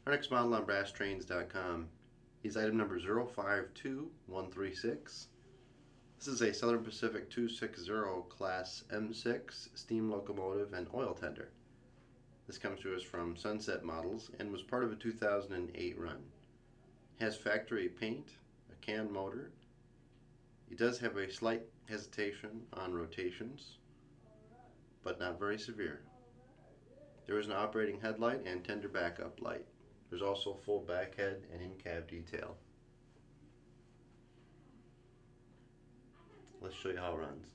Our next model on BrassTrains.com is item number 052136. This is a Southern Pacific 260 Class M-6 steam locomotive and oil tender. This comes to us from Sunset Models and was part of a 2008 run. It has factory paint, a cam motor. It does have a slight hesitation on rotations, but not very severe. There is an operating headlight and tender backup light. There's also full back head and in-cab detail. Let's show you how it runs.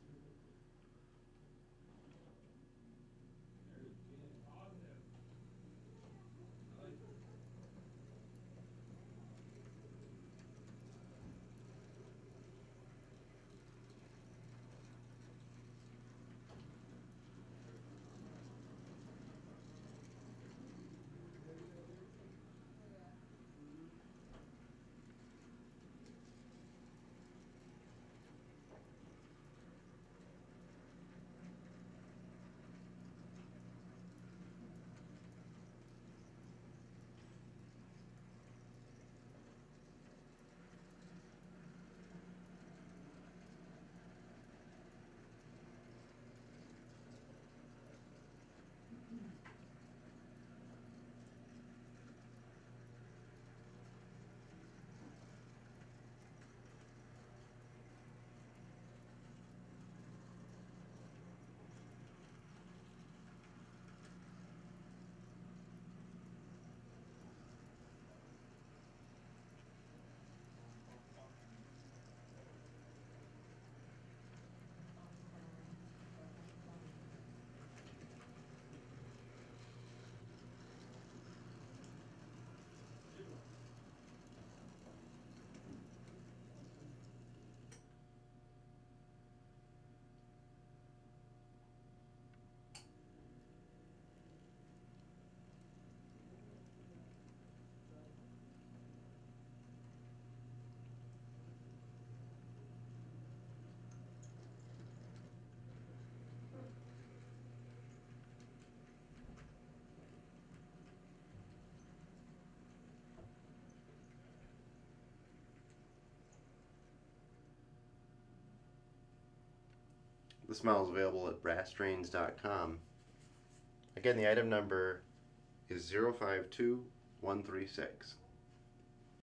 This model is available at BrassTrains.com. Again, the item number is 052136.